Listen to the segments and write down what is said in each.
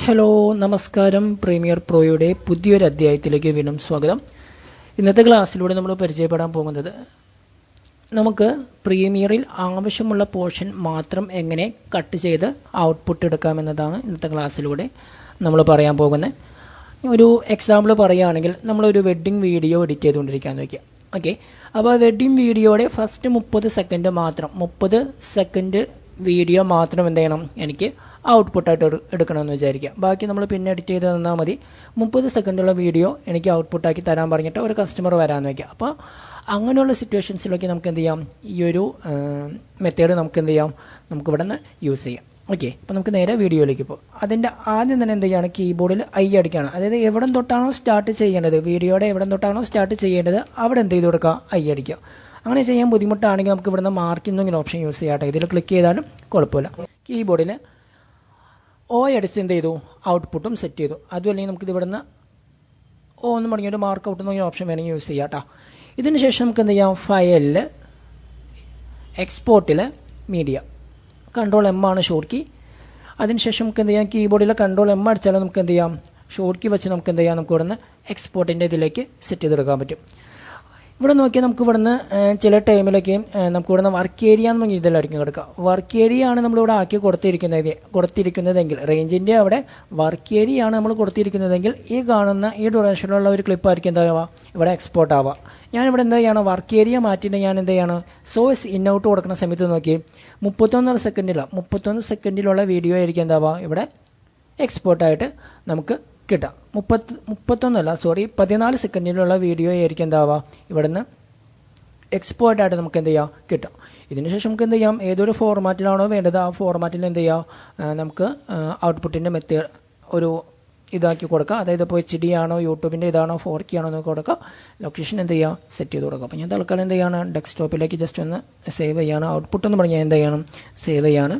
Hello നമസ്കാരം. Premier പ്രോയുടെ പുതിയൊരു അധ്യായത്തിലേക്ക് വീണ്ടും സ്വാഗതം. ഇന്നത്തെ ക്ലാസ്സിലൂടെ നമ്മൾ പരിചയപ്പെടാൻ പോകുന്നത് നമുക്ക് പ്രീമിയറിൽ ആവശ്യമുള്ള പോർഷൻ മാത്രം എങ്ങനെ കട്ട് ചെയ്ത് ഔട്ട്പുട്ട് എടുക്കാമെന്നതാണ് ഇന്നത്തെ ക്ലാസ്സിലൂടെ നമ്മൾ പറയാൻ പോകുന്നത്. ഒരു എക്സാമ്പിൾ പറയുകയാണെങ്കിൽ നമ്മളൊരു വെഡ്ഡിങ് വീഡിയോ എഡിറ്റ് ചെയ്തുകൊണ്ടിരിക്കാമെന്ന് വയ്ക്കുക. ഓക്കെ, അപ്പോൾ വെഡ്ഡിങ് വീഡിയോയുടെ ഫസ്റ്റ് 30 സെക്കൻഡ് മാത്രം 30 സെക്കൻഡ് വീഡിയോ മാത്രം എന്ത് ചെയ്യണം, എനിക്ക് ഔട്ട്പുട്ടായിട്ട് എടുക്കണമെന്ന് വിചാരിക്കുക. ബാക്കി നമ്മൾ പിന്നെ എഡിറ്റ് ചെയ്ത് തന്നാൽ മതി. 30 സെക്കൻഡുള്ള വീഡിയോ എനിക്ക് ഔട്ട്പുട്ടാക്കി തരാൻ പറഞ്ഞിട്ട് ഒരു കസ്റ്റമർ വരാമെന്ന് വയ്ക്കുക. അപ്പോൾ അങ്ങനെയുള്ള സിറ്റുവേഷൻസിലൊക്കെ നമുക്ക് എന്ത് ചെയ്യാം, ഈ ഒരു മെത്തേഡ് നമുക്ക് എന്ത് ചെയ്യാം, നമുക്ക് ഇവിടെ നിന്ന് യൂസ് ചെയ്യാം. ഓക്കെ, അപ്പോൾ നമുക്ക് നേരെ വീഡിയോയിലേക്ക് പോകും. അതിൻ്റെ ആദ്യം തന്നെ എന്ത് ചെയ്യുകയാണ്, കീബോർഡിൽ ഐ അടിക്കുകയാണ്. അതായത് എവിടെ തൊട്ടാണോ സ്റ്റാർട്ട് ചെയ്യേണ്ടത്, വീഡിയോയുടെ എവിടെ തൊട്ടാണോ സ്റ്റാർട്ട് ചെയ്യേണ്ടത് അവിടെ എന്ത് ചെയ്ത് കൊടുക്കുക, ഐ അടിക്കുക. അങ്ങനെ ചെയ്യാൻ ബുദ്ധിമുട്ടാണെങ്കിൽ നമുക്ക് ഇവിടുന്ന് മാർക്കിംഗ് ഇങ്ങനെ ഓപ്ഷൻ യൂസ് ചെയ്യാട്ടെ. ഇതിൽ ക്ലിക്ക് ചെയ്താലും കുഴപ്പമില്ല. കീബോർഡിൽ ഓ അടിച്ച് എന്ത് ചെയ്തു, ഔട്ട്പുട്ടും സെറ്റ് ചെയ്തു. അതുമല്ലെങ്കിൽ നമുക്കിത് ഇവിടുന്ന് ഓ എന്ന് പറഞ്ഞൊരു മാർക്ക് ഔട്ട് എന്നൊരു ഓപ്ഷൻ വേണമെങ്കിൽ യൂസ് ചെയ്യാം കേട്ടോ. ഇതിന് ശേഷം നമുക്ക് എന്ത് ചെയ്യാം, ഫയലിൽ എക്സ്പോർട്ടിൽ മീഡിയ കൺട്രോൾ M ആണ് ഷോർട്ട് കീ. അതിനുശേഷം നമുക്ക് എന്ത് ചെയ്യാം, കീബോർഡിൽ കൺട്രോൾ M അടിച്ചാലും നമുക്ക് എന്ത് ചെയ്യാം, ഷോർട്ട് കീ വെച്ച് നമുക്ക് എന്ത് ചെയ്യാം, നമുക്ക് ഇവിടുന്ന് എക്സ്പോർട്ടിൻ്റെ ഇതിലേക്ക് സെറ്റ് ചെയ്തെടുക്കാൻ പറ്റും. ഇവിടെ നോക്കിയാൽ നമുക്ക് ഇവിടുന്ന് ചില ടൈമിലൊക്കെയും നമുക്ക് ഇവിടുന്ന് വർക്ക് ഏരിയ എന്ന് പറഞ്ഞ ഇതിലായിരിക്കും കിടക്കുക. വർക്ക് ഏരിയ ആണ് നമ്മളിവിടെ ആക്കി കൊടുത്തിരിക്കുന്നതെങ്കിൽ റേഞ്ചിൻ്റെ അവിടെ വർക്ക് ഏരിയ ആണ് നമ്മൾ കൊടുത്തിരിക്കുന്നതെങ്കിൽ ഈ കാണുന്ന ഈ ഡ്യൂറേഷനിലുള്ള ഒരു ക്ലിപ്പായിരിക്കും എന്താവുക, ഇവിടെ എക്സ്പോർട്ട് ആവുക. ഞാനിവിടെ എന്താ ചെയ്യണം, വർക്ക് ഏരിയ മാറ്റിയിട്ട് ഞാൻ എന്ത് ചെയ്യണം, സോഴ്സ് ഇൻ ഔട്ട് കൊടുക്കുന്ന സമയത്ത് നോക്കി 31 സെക്കൻഡിലുള്ള വീഡിയോ ആയിരിക്കും എന്താവുക, ഇവിടെ എക്സ്പോർട്ടായിട്ട് നമുക്ക് കിട്ടാം. 14 സെക്കൻഡിലുള്ള വീഡിയോ ആയിരിക്കും എന്താവുക, ഇവിടുന്ന് എക്സ്പോർട്ടായിട്ട് നമുക്ക് എന്ത് ചെയ്യാം, കിട്ടാം. ഇതിനുശേഷം നമുക്ക് എന്ത് ചെയ്യാം, ഏതൊരു ഫോർമാറ്റിലാണോ വേണ്ടത് ആ ഫോർമാറ്റിൽ എന്ത് ചെയ്യാം, നമുക്ക് ഔട്ട്പുട്ടിൻ്റെ മെത്തേഡ് ഒരു ഇതാക്കി കൊടുക്കുക. അതായത് ഇപ്പോൾ HD ആണോ യൂട്യൂബിൻ്റെ ഇതാണോ 4K ആണോ എന്ന് കൊടുക്കുക. ലൊക്കേഷൻ എന്ത് ചെയ്യുക, സെറ്റ് ചെയ്ത് കൊടുക്കുക. അപ്പോൾ ഞാൻ തൽക്കാലം എന്ത് ചെയ്യാണ്, ഡെസ്ക്ടോപ്പിലേക്ക് ജസ്റ്റ് ഒന്ന് സേവ് ചെയ്യാണ്. ഔട്ട്പുട്ട് എന്ന് പറഞ്ഞാൽ എന്ത് ചെയ്യണം, സേവ് ചെയ്യാണ്.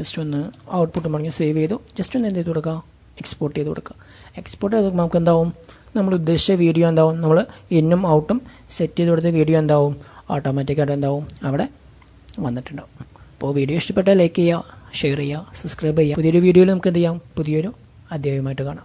ജസ്റ്റ് ഒന്ന് ഔട്ട്പുട്ട് പറഞ്ഞ് സേവ് ചെയ്തു. ജസ്റ്റ് ഒന്ന് എന്ത് ചെയ്ത് കൊടുക്കുക, എക്സ്പോർട്ട് ചെയ്ത് കൊടുക്കുക. എക്സ്പോർട്ട് ചെയ്ത് നമുക്ക് എന്താവും, നമ്മൾ ഉദ്ദേശിച്ച വീഡിയോ എന്താവും, നമ്മൾ ഇന്നും ഔട്ടും സെറ്റ് ചെയ്ത് കൊടുത്ത വീഡിയോ എന്താവും, ഓട്ടോമാറ്റിക്കായിട്ട് എന്താവും അവിടെ വന്നിട്ടുണ്ടാവും. അപ്പോൾ വീഡിയോ ഇഷ്ടപ്പെട്ടാൽ ലൈക്ക് ചെയ്യുക, ഷെയർ ചെയ്യുക, സബ്സ്ക്രൈബ് ചെയ്യുക. പുതിയൊരു വീഡിയോയിൽ നമുക്ക് എന്ത് ചെയ്യാം, പുതിയൊരു അധ്യായമായിട്ട് കാണാം.